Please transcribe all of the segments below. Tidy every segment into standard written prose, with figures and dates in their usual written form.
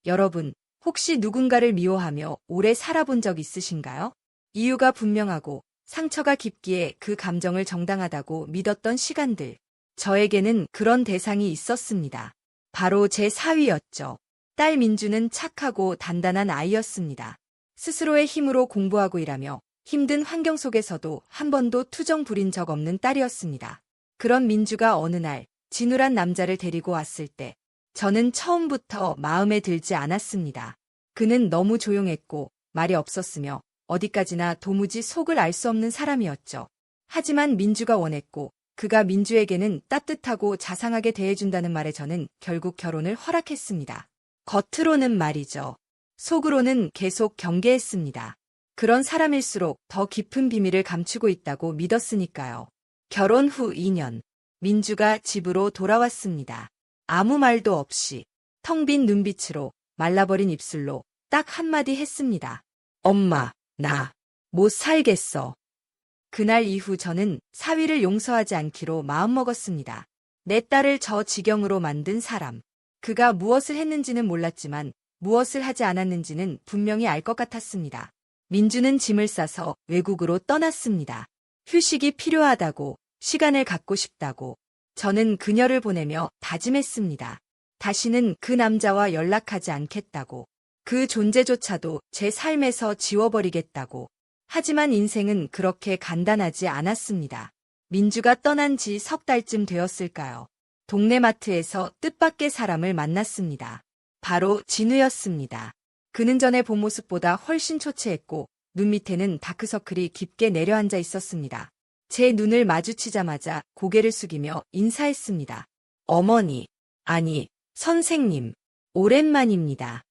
여러분, 혹시 누군가를 미워하며 오래 살아본 적 있으신가요? 이유가 분명하고 상처가 깊기에 그 감정을 정당하다고 믿었던 시간들. 저에게는 그런 대상이 있었습니다. 바로 제 사위였죠. 딸 민주는 착하고 단단한 아이였습니다. 스스로의 힘으로 공부하고 일하며 힘든 환경 속에서도 한 번도 투정 부린 적 없는 딸이었습니다. 그런 민주가 어느 날 진우란 남자를 데리고 왔을 때 저는 처음부터 마음에 들지 않았습니다. 그는 너무 조용했고 말이 없었으며 어디까지나 도무지 속을 알 수 없는 사람이었죠. 하지만 민주가 원했고 그가 민주에게는 따뜻하고 자상하게 대해준다는 말에 저는 결국 결혼을 허락했습니다. 겉으로는 말이죠. 속으로는 계속 경계했습니다. 그런 사람일수록 더 깊은 비밀을 감추고 있다고 믿었으니까요. 결혼 후 2년, 민주가 집으로 돌아왔습니다. 아무 말도 없이 텅 빈 눈빛으로 말라버린 입술로 딱 한마디 했습니다. 엄마, 나 못 살겠어. 그날 이후 저는 사위를 용서하지 않기로 마음먹었습니다. 내 딸을 저 지경으로 만든 사람. 그가 무엇을 했는지는 몰랐지만 무엇을 하지 않았는지는 분명히 알 것 같았습니다. 민주는 짐을 싸서 외국으로 떠났습니다. 휴식이 필요하다고, 시간을 갖고 싶다고. 저는 그녀를 보내며 다짐했습니다. 다시는 그 남자와 연락하지 않겠다고. 그 존재조차도 제 삶에서 지워버리겠다고. 하지만 인생은 그렇게 간단하지 않았습니다. 민주가 떠난 지 석 달쯤 되었을까요? 동네 마트에서 뜻밖의 사람을 만났습니다. 바로 진우였습니다. 그는 전에 본 모습보다 훨씬 초췌했고 눈 밑에는 다크서클이 깊게 내려앉아 있었습니다. 제 눈을 마주치자마자 고개를 숙이며 인사했습니다. 어머니, 아니, 선생님, 오랜만입니다.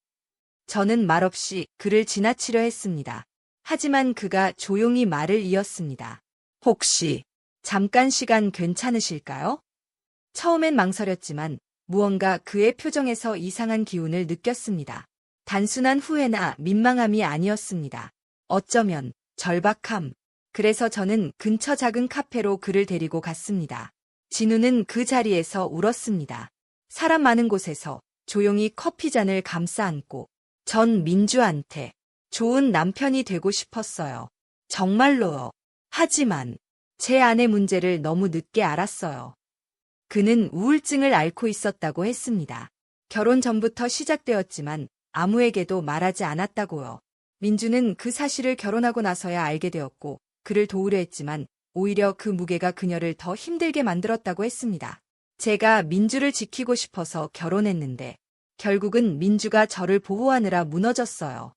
저는 말없이 그를 지나치려 했습니다. 하지만 그가 조용히 말을 이었습니다. 혹시 잠깐 시간 괜찮으실까요? 처음엔 망설였지만 무언가 그의 표정에서 이상한 기운을 느꼈습니다. 단순한 후회나 민망함이 아니었습니다. 어쩌면 절박함. 그래서 저는 근처 작은 카페로 그를 데리고 갔습니다. 진우는 그 자리에서 울었습니다. 사람 많은 곳에서 조용히 커피잔을 감싸 안고 전 민주한테 좋은 남편이 되고 싶었어요. 정말로요. 하지만 제 아내 문제를 너무 늦게 알았어요. 그는 우울증을 앓고 있었다고 했습니다. 결혼 전부터 시작되었지만 아무에게도 말하지 않았다고요. 민주는 그 사실을 결혼하고 나서야 알게 되었고 그를 도우려 했지만 오히려 그 무게가 그녀를 더 힘들게 만들었다고 했습니다. 제가 민주를 지키고 싶어서 결혼했는데 결국은 민주가 저를 보호하느라 무너졌어요.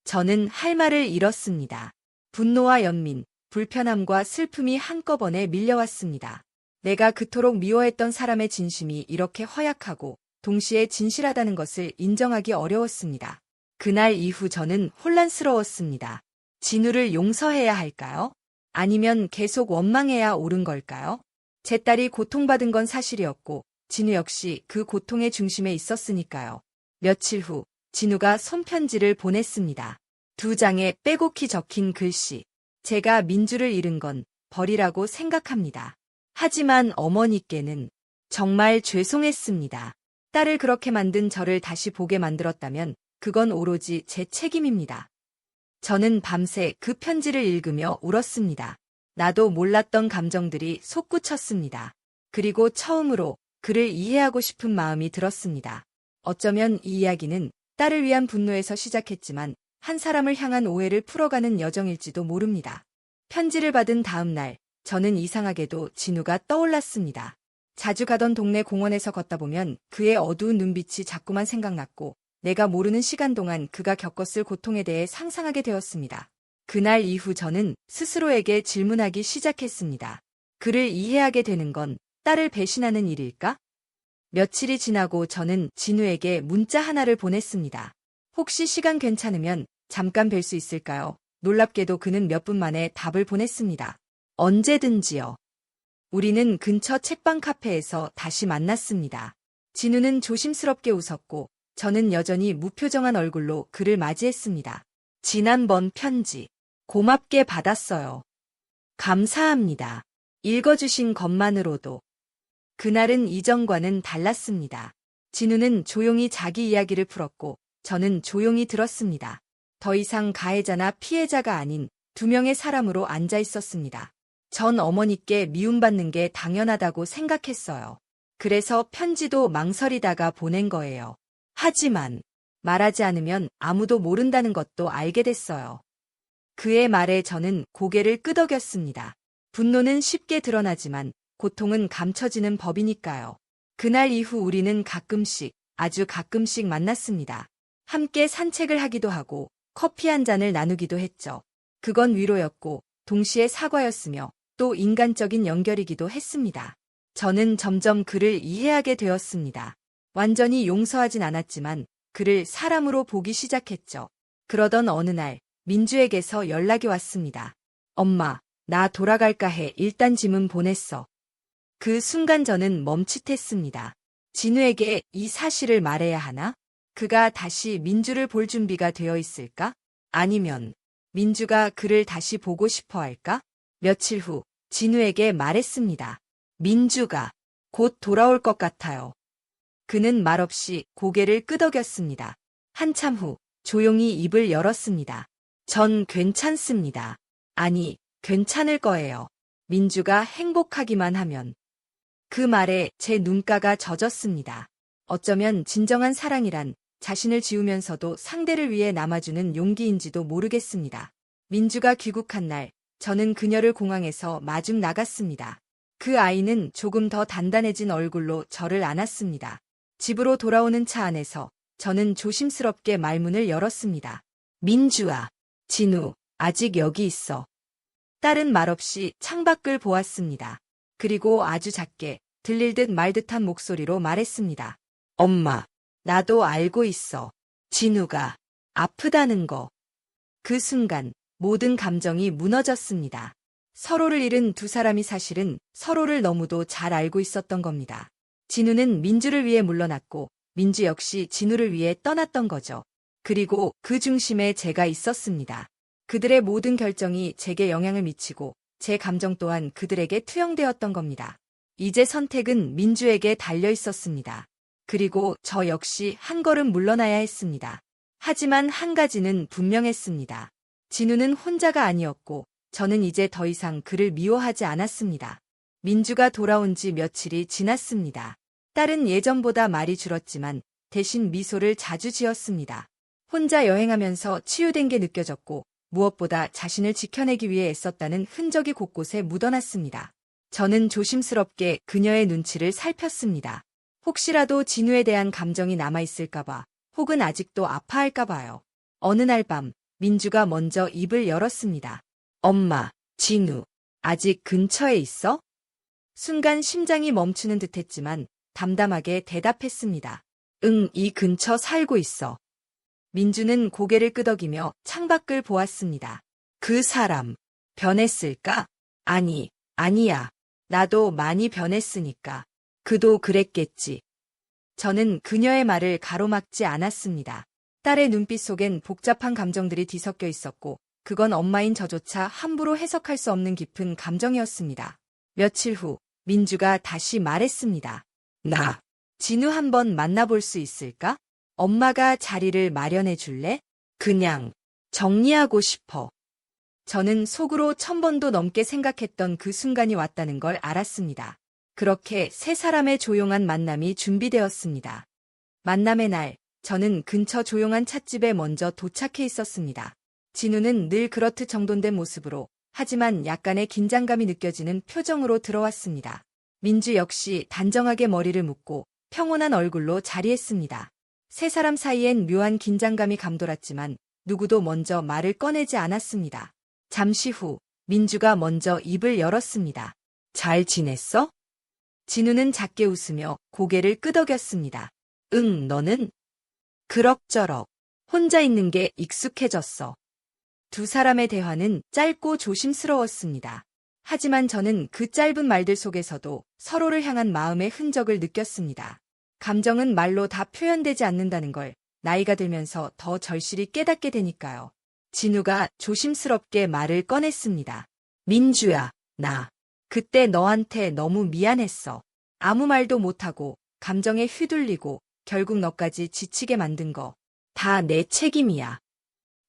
저는 할 말을 잃었습니다. 분노와 연민, 불편함과 슬픔이 한꺼번에 밀려왔습니다. 내가 그토록 미워했던 사람의 진심이 이렇게 허약하고 동시에 진실하다는 것을 인정하기 어려웠습니다. 그날 이후 저는 혼란스러웠습니다. 진우를 용서해야 할까요? 아니면 계속 원망해야 옳은 걸까요? 제 딸이 고통받은 건 사실이었고 진우 역시 그 고통의 중심에 있었으니까요. 며칠 후 진우가 손편지를 보냈습니다. 2장에 빼곡히 적힌 글씨. 제가 민주를 잃은 건 벌이라고 생각합니다. 하지만 어머니께는 정말 죄송했습니다. 딸을 그렇게 만든 저를 다시 보게 만들었다면 그건 오로지 제 책임입니다. 저는 밤새 그 편지를 읽으며 울었습니다. 나도 몰랐던 감정들이 솟구쳤습니다. 그리고 처음으로 그를 이해하고 싶은 마음이 들었습니다. 어쩌면 이 이야기는 딸을 위한 분노에서 시작했지만 한 사람을 향한 오해를 풀어가는 여정일지도 모릅니다. 편지를 받은 다음 날, 저는 이상하게도 진우가 떠올랐습니다. 자주 가던 동네 공원에서 걷다 보면 그의 어두운 눈빛이 자꾸만 생각났고 내가 모르는 시간 동안 그가 겪었을 고통에 대해 상상하게 되었습니다. 그날 이후 저는 스스로에게 질문하기 시작했습니다. 그를 이해하게 되는 건 딸을 배신하는 일일까? 며칠이 지나고 저는 진우에게 문자 하나를 보냈습니다. 혹시 시간 괜찮으면 잠깐 뵐 수 있을까요? 놀랍게도 그는 몇 분 만에 답을 보냈습니다. 언제든지요. 우리는 근처 책방 카페에서 다시 만났습니다. 진우는 조심스럽게 웃었고 저는 여전히 무표정한 얼굴로 그를 맞이했습니다. 지난번 편지 고맙게 받았어요. 감사합니다. 읽어주신 것만으로도. 그날은 이전과는 달랐습니다. 진우는 조용히 자기 이야기를 풀었고 저는 조용히 들었습니다. 더 이상 가해자나 피해자가 아닌 두 명의 사람으로 앉아 있었습니다. 전 어머니께 미움받는 게 당연하다고 생각했어요. 그래서 편지도 망설이다가 보낸 거예요. 하지만 말하지 않으면 아무도 모른다는 것도 알게 됐어요. 그의 말에 저는 고개를 끄덕였습니다. 분노는 쉽게 드러나지만 고통은 감춰지는 법이니까요. 그날 이후 우리는 가끔씩, 아주 가끔씩 만났습니다. 함께 산책을 하기도 하고 커피 한 잔을 나누기도 했죠. 그건 위로였고 동시에 사과였으며 또 인간적인 연결이기도 했습니다. 저는 점점 그를 이해하게 되었습니다. 완전히 용서하진 않았지만 그를 사람으로 보기 시작했죠. 그러던 어느 날 민주에게서 연락이 왔습니다. 엄마, 나 돌아갈까 해. 일단 짐은 보냈어. 그 순간 저는 멈칫했습니다. 진우에게 이 사실을 말해야 하나? 그가 다시 민주를 볼 준비가 되어 있을까? 아니면 민주가 그를 다시 보고 싶어 할까? 며칠 후 진우에게 말했습니다. 민주가 곧 돌아올 것 같아요. 그는 말없이 고개를 끄덕였습니다. 한참 후 조용히 입을 열었습니다. 전 괜찮습니다. 아니, 괜찮을 거예요. 민주가 행복하기만 하면. 그 말에 제 눈가가 젖었습니다. 어쩌면 진정한 사랑이란 자신을 지우면서도 상대를 위해 남아주는 용기인지도 모르겠습니다. 민주가 귀국한 날, 저는 그녀를 공항에서 마중 나갔습니다. 그 아이는 조금 더 단단해진 얼굴로 저를 안았습니다. 집으로 돌아오는 차 안에서 저는 조심스럽게 말문을 열었습니다. 민주아, 진우, 아직 여기 있어. 딸은 말없이 창밖을 보았습니다. 그리고 아주 작게 들릴 듯 말 듯한 목소리로 말했습니다. 엄마, 나도 알고 있어. 진우가 아프다는 거. 그 순간 모든 감정이 무너졌습니다. 서로를 잃은 두 사람이 사실은 서로를 너무도 잘 알고 있었던 겁니다. 진우는 민주를 위해 물러났고 민주 역시 진우를 위해 떠났던 거죠. 그리고 그 중심에 제가 있었습니다. 그들의 모든 결정이 제게 영향을 미치고 제 감정 또한 그들에게 투영되었던 겁니다. 이제 선택은 민주에게 달려 있었습니다. 그리고 저 역시 한 걸음 물러나야 했습니다. 하지만 한 가지는 분명했습니다. 진우는 혼자가 아니었고 저는 이제 더 이상 그를 미워하지 않았습니다. 민주가 돌아온 지 며칠이 지났습니다. 딸은 예전보다 말이 줄었지만 대신 미소를 자주 지었습니다. 혼자 여행하면서 치유된 게 느껴졌고 무엇보다 자신을 지켜내기 위해 애썼다는 흔적이 곳곳에 묻어났습니다. 저는 조심스럽게 그녀의 눈치를 살폈습니다. 혹시라도 진우에 대한 감정이 남아있을까봐 혹은 아직도 아파할까봐요. 어느 날 밤 민주가 먼저 입을 열었습니다. 엄마, 진우, 아직 근처에 있어? 순간 심장이 멈추는 듯했지만 담담하게 대답했습니다. 응, 이 근처 살고 있어. 민주는 고개를 끄덕이며 창밖을 보았습니다. 그 사람, 변했을까? 아니, 아니야. 나도 많이 변했으니까. 그도 그랬겠지. 저는 그녀의 말을 가로막지 않았습니다. 딸의 눈빛 속엔 복잡한 감정들이 뒤섞여 있었고 그건 엄마인 저조차 함부로 해석할 수 없는 깊은 감정이었습니다. 며칠 후 민주가 다시 말했습니다. 나, 진우 한번 만나볼 수 있을까? 엄마가 자리를 마련해 줄래? 그냥 정리하고 싶어. 저는 속으로 1000번도 넘게 생각했던 그 순간이 왔다는 걸 알았습니다. 그렇게 세 사람의 조용한 만남이 준비되었습니다. 만남의 날, 저는 근처 조용한 찻집에 먼저 도착해 있었습니다. 진우는 늘 그렇듯 정돈된 모습으로 하지만 약간의 긴장감이 느껴지는 표정으로 들어왔습니다. 민주 역시 단정하게 머리를 묶고 평온한 얼굴로 자리했습니다. 세 사람 사이엔 묘한 긴장감이 감돌았지만 누구도 먼저 말을 꺼내지 않았습니다. 잠시 후 민주가 먼저 입을 열었습니다. 잘 지냈어? 진우는 작게 웃으며 고개를 끄덕였습니다. 응, 너는? 그럭저럭. 혼자 있는 게 익숙해졌어. 두 사람의 대화는 짧고 조심스러웠습니다. 하지만 저는 그 짧은 말들 속에서도 서로를 향한 마음의 흔적을 느꼈습니다. 감정은 말로 다 표현되지 않는다는 걸 나이가 들면서 더 절실히 깨닫게 되니까요. 진우가 조심스럽게 말을 꺼냈습니다. 민주야, 나 그때 너한테 너무 미안했어. 아무 말도 못하고 감정에 휘둘리고 결국 너까지 지치게 만든 거 다 내 책임이야.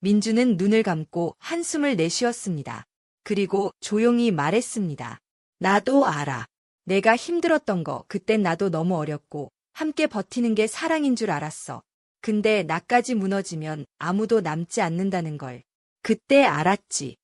민주는 눈을 감고 한숨을 내쉬었습니다. 그리고 조용히 말했습니다. 나도 알아. 내가 힘들었던 거 그땐 나도 너무 어렸고 함께 버티는 게 사랑인 줄 알았어. 근데 나까지 무너지면 아무도 남지 않는다는 걸 그때 알았지.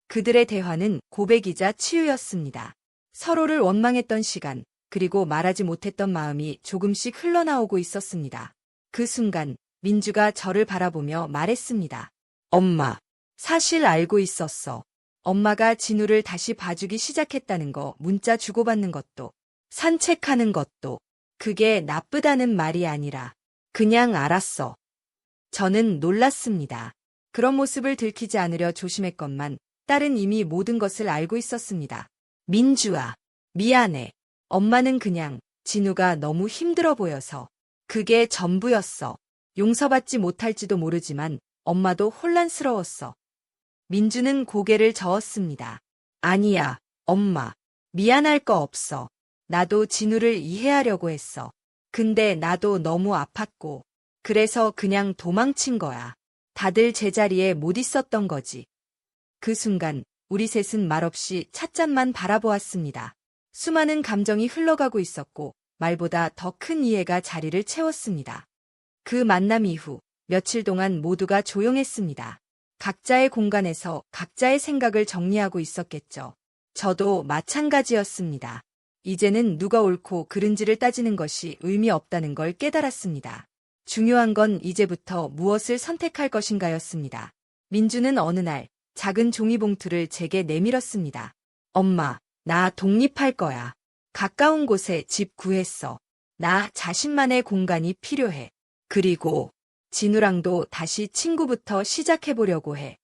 그들의 대화는 고백이자 치유였습니다. 서로를 원망했던 시간, 그리고 말하지 못했던 마음이 조금씩 흘러나오고 있었습니다. 그 순간 민주가 저를 바라보며 말했습니다. 엄마, 사실 알고 있었어. 엄마가 진우를 다시 봐주기 시작했다는 거, 문자 주고받는 것도, 산책하는 것도, 그게 나쁘다는 말이 아니라 그냥 알았어. 저는 놀랐습니다. 그런 모습을 들키지 않으려 조심했건만 딸은 이미 모든 것을 알고 있었습니다. 민주아, 미안해. 엄마는 그냥 진우가 너무 힘들어 보여서 그게 전부였어. 용서받지 못할지도 모르지만 엄마도 혼란스러웠어. 민주는 고개를 저었습니다. 아니야, 엄마. 미안할 거 없어. 나도 진우를 이해하려고 했어. 근데 나도 너무 아팠고, 그래서 그냥 도망친 거야. 다들 제자리에 못 있었던 거지. 그 순간 우리 셋은 말없이 찻잔만 바라보았습니다. 수많은 감정이 흘러가고 있었고 말보다 더 큰 이해가 자리를 채웠습니다. 그 만남 이후 며칠 동안 모두가 조용했습니다. 각자의 공간에서 각자의 생각을 정리하고 있었겠죠. 저도 마찬가지였습니다. 이제는 누가 옳고 그른지를 따지는 것이 의미 없다는 걸 깨달았습니다. 중요한 건 이제부터 무엇을 선택할 것인가였습니다. 민주는 어느 날 작은 종이봉투를 제게 내밀었습니다. 엄마, 나 독립할 거야. 가까운 곳에 집 구했어. 나 자신만의 공간이 필요해. 그리고 진우랑도 다시 친구부터 시작해보려고 해.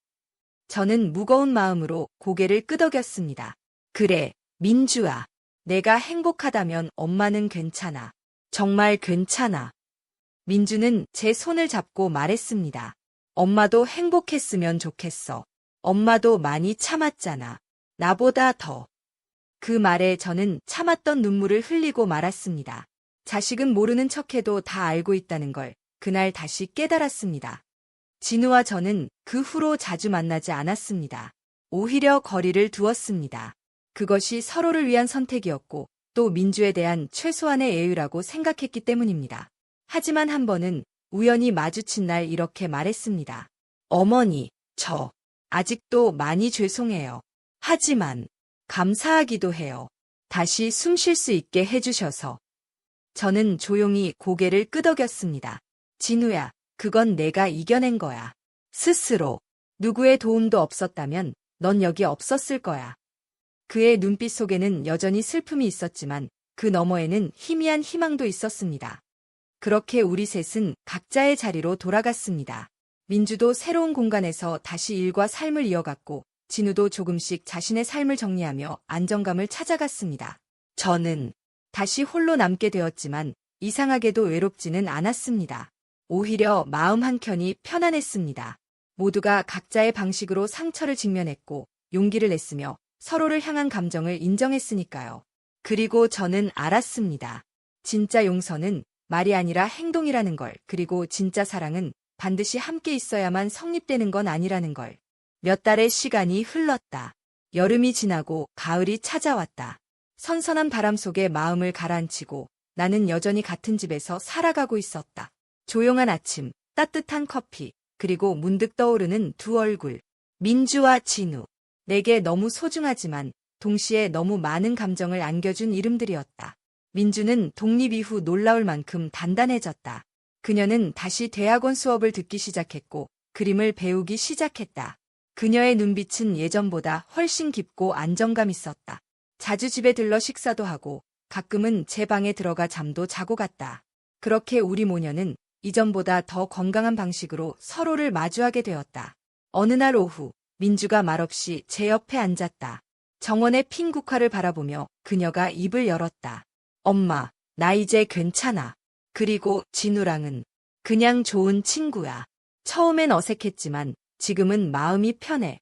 저는 무거운 마음으로 고개를 끄덕였습니다. 그래, 민주아. 내가 행복하다면 엄마는 괜찮아. 정말 괜찮아. 민주는 제 손을 잡고 말했습니다. 엄마도 행복했으면 좋겠어. 엄마도 많이 참았잖아. 나보다 더. 그 말에 저는 참았던 눈물을 흘리고 말았습니다. 자식은 모르는 척해도 다 알고 있다는 걸 그날 다시 깨달았습니다. 진우와 저는 그 후로 자주 만나지 않았습니다. 오히려 거리를 두었습니다. 그것이 서로를 위한 선택이었고 또 민주에 대한 최소한의 애유라고 생각했기 때문입니다. 하지만 한 번은 우연히 마주친 날 이렇게 말했습니다. 어머니, 저 아직도 많이 죄송해요. 하지만 감사하기도 해요. 다시 숨 쉴 수 있게 해주셔서. 저는 조용히 고개를 끄덕였습니다. 진우야, 그건 내가 이겨낸 거야. 스스로. 누구의 도움도 없었다면 넌 여기 없었을 거야. 그의 눈빛 속에는 여전히 슬픔이 있었지만 그 너머에는 희미한 희망도 있었습니다. 그렇게 우리 셋은 각자의 자리로 돌아갔습니다. 민주도 새로운 공간에서 다시 일과 삶을 이어갔고 진우도 조금씩 자신의 삶을 정리하며 안정감을 찾아갔습니다. 저는 다시 홀로 남게 되었지만 이상하게도 외롭지는 않았습니다. 오히려 마음 한켠이 편안했습니다. 모두가 각자의 방식으로 상처를 직면했고 용기를 냈으며 서로를 향한 감정을 인정했으니까요. 그리고 저는 알았습니다. 진짜 용서는 말이 아니라 행동이라는 걸, 그리고 진짜 사랑은 반드시 함께 있어야만 성립되는 건 아니라는 걸. 몇 달의 시간이 흘렀다. 여름이 지나고 가을이 찾아왔다. 선선한 바람 속에 마음을 가라앉히고 나는 여전히 같은 집에서 살아가고 있었다. 조용한 아침, 따뜻한 커피, 그리고 문득 떠오르는 두 얼굴. 민주와 진우. 내게 너무 소중하지만 동시에 너무 많은 감정을 안겨준 이름들이었다. 민주는 독립 이후 놀라울 만큼 단단해졌다. 그녀는 다시 대학원 수업을 듣기 시작했고 그림을 배우기 시작했다. 그녀의 눈빛은 예전보다 훨씬 깊고 안정감 있었다. 자주 집에 들러 식사도 하고 가끔은 제 방에 들어가 잠도 자고 갔다. 그렇게 우리 모녀는 이전보다 더 건강한 방식으로 서로를 마주하게 되었다. 어느 날 오후 민주가 말없이 제 옆에 앉았다. 정원의 핀 국화를 바라보며 그녀가 입을 열었다. 엄마, 나 이제 괜찮아. 그리고 진우랑은 그냥 좋은 친구야. 처음엔 어색했지만 지금은 마음이 편해.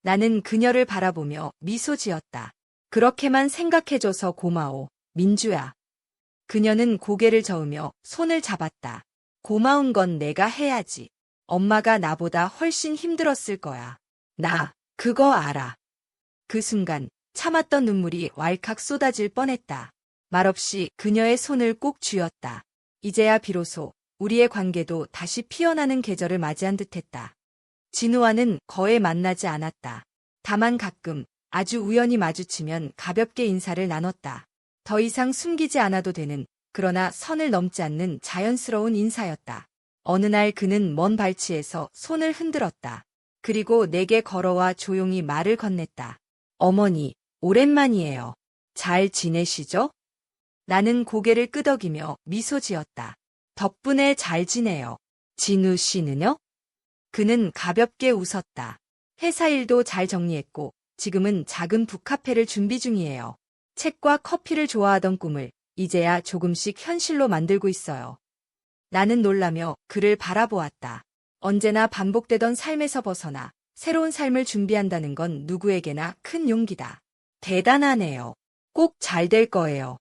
나는 그녀를 바라보며 미소 지었다. 그렇게만 생각해줘서 고마워, 민주야. 그녀는 고개를 저으며 손을 잡았다. 고마운 건 내가 해야지. 엄마가 나보다 훨씬 힘들었을 거야. 나 그거 알아. 그 순간 참았던 눈물이 왈칵 쏟아질 뻔했다. 말없이 그녀의 손을 꼭 쥐었다. 이제야 비로소 우리의 관계도 다시 피어나는 계절을 맞이한 듯했다. 진우와는 거의 만나지 않았다. 다만 가끔 아주 우연히 마주치면 가볍게 인사를 나눴다. 더 이상 숨기지 않아도 되는, 그러나 선을 넘지 않는 자연스러운 인사였다. 어느 날 그는 먼 발치에서 손을 흔들었다. 그리고 내게 걸어와 조용히 말을 건넸다. 어머니, 오랜만이에요. 잘 지내시죠? 나는 고개를 끄덕이며 미소 지었다. 덕분에 잘 지내요. 진우 씨는요? 그는 가볍게 웃었다. 회사 일도 잘 정리했고 지금은 작은 북카페를 준비 중이에요. 책과 커피를 좋아하던 꿈을 이제야 조금씩 현실로 만들고 있어요. 나는 놀라며 그를 바라보았다. 언제나 반복되던 삶에서 벗어나 새로운 삶을 준비한다는 건 누구에게나 큰 용기다. 대단하네요. 꼭 잘 될 거예요.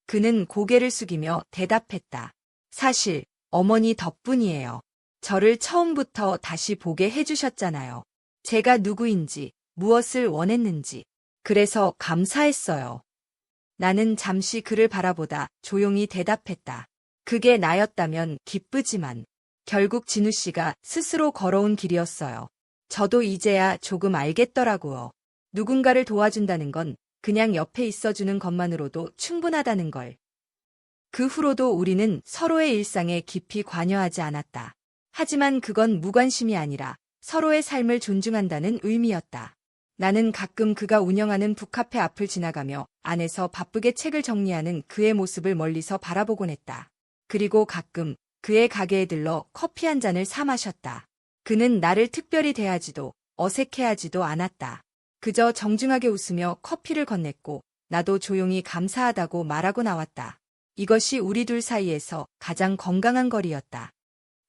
그는 고개를 숙이며 대답했다. 사실 어머니 덕분이에요. 저를 처음부터 다시 보게 해주셨잖아요. 제가 누구인지, 무엇을 원했는지. 그래서 감사했어요. 나는 잠시 그를 바라보다 조용히 대답했다. 그게 나였다면 기쁘지만 결국 진우 씨가 스스로 걸어온 길이었어요. 저도 이제야 조금 알겠더라고요. 누군가를 도와준다는 건 그냥 옆에 있어주는 것만으로도 충분하다는 걸. 그 후로도 우리는 서로의 일상에 깊이 관여하지 않았다. 하지만 그건 무관심이 아니라 서로의 삶을 존중한다는 의미였다. 나는 가끔 그가 운영하는 북카페 앞을 지나가며 안에서 바쁘게 책을 정리하는 그의 모습을 멀리서 바라보곤 했다. 그리고 가끔 그의 가게에 들러 커피 한 잔을 사 마셨다. 그는 나를 특별히 대하지도 어색해하지도 않았다. 그저 정중하게 웃으며 커피를 건넸고 나도 조용히 감사하다고 말하고 나왔다. 이것이 우리 둘 사이에서 가장 건강한 거리였다.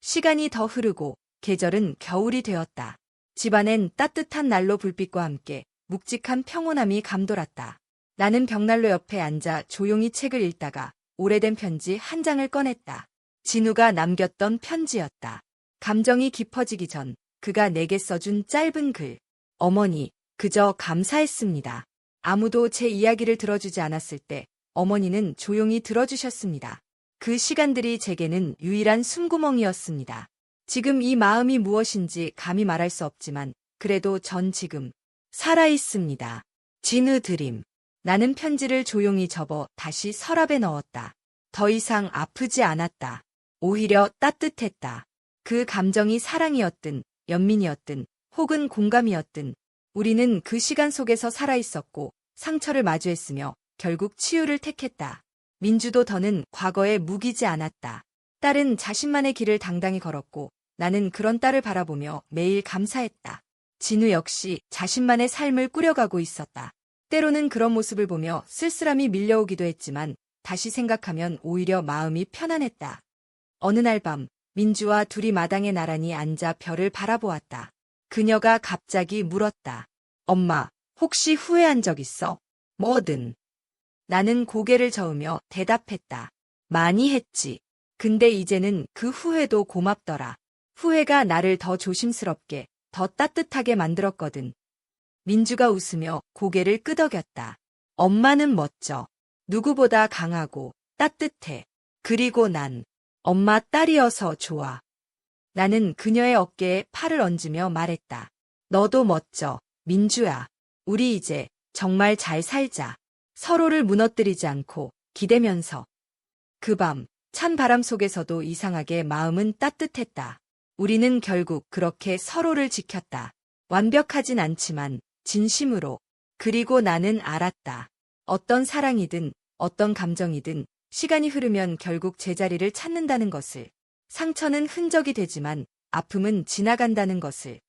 시간이 더 흐르고 계절은 겨울이 되었다. 집안엔 따뜻한 난로 불빛과 함께 묵직한 평온함이 감돌았다. 나는 벽난로 옆에 앉아 조용히 책을 읽다가 오래된 편지 한 장을 꺼냈다. 진우가 남겼던 편지였다. 감정이 깊어지기 전 그가 내게 써준 짧은 글. 어머니, 그저 감사했습니다. 아무도 제 이야기를 들어주지 않았을 때 어머니는 조용히 들어주셨습니다. 그 시간들이 제게는 유일한 숨구멍이었습니다. 지금 이 마음이 무엇인지 감히 말할 수 없지만 그래도 전 지금 살아있습니다. 진우 드림. 나는 편지를 조용히 접어 다시 서랍에 넣었다. 더 이상 아프지 않았다. 오히려 따뜻했다. 그 감정이 사랑이었든 연민이었든 혹은 공감이었든 우리는 그 시간 속에서 살아있었고 상처를 마주했으며 결국 치유를 택했다. 민주도 더는 과거에 묵이지 않았다. 딸은 자신만의 길을 당당히 걸었고 나는 그런 딸을 바라보며 매일 감사했다. 진우 역시 자신만의 삶을 꾸려가고 있었다. 때로는 그런 모습을 보며 쓸쓸함이 밀려오기도 했지만 다시 생각하면 오히려 마음이 편안했다. 어느 날 밤 민주와 둘이 마당에 나란히 앉아 별을 바라보았다. 그녀가 갑자기 물었다. 엄마, 혹시 후회한 적 있어? 뭐든. 나는 고개를 저으며 대답했다. 많이 했지. 근데 이제는 그 후회도 고맙더라. 후회가 나를 더 조심스럽게, 더 따뜻하게 만들었거든. 민주가 웃으며 고개를 끄덕였다. 엄마는 멋져. 누구보다 강하고 따뜻해. 그리고 난 엄마 딸이어서 좋아. 나는 그녀의 어깨에 팔을 얹으며 말했다. 너도 멋져, 민주야. 우리 이제 정말 잘 살자. 서로를 무너뜨리지 않고 기대면서. 그 밤, 찬 바람 속에서도 이상하게 마음은 따뜻했다. 우리는 결국 그렇게 서로를 지켰다. 완벽하진 않지만 진심으로. 그리고 나는 알았다. 어떤 사랑이든 어떤 감정이든 시간이 흐르면 결국 제자리를 찾는다는 것을. 상처는 흔적이 되지만 아픔은 지나간다는 것을.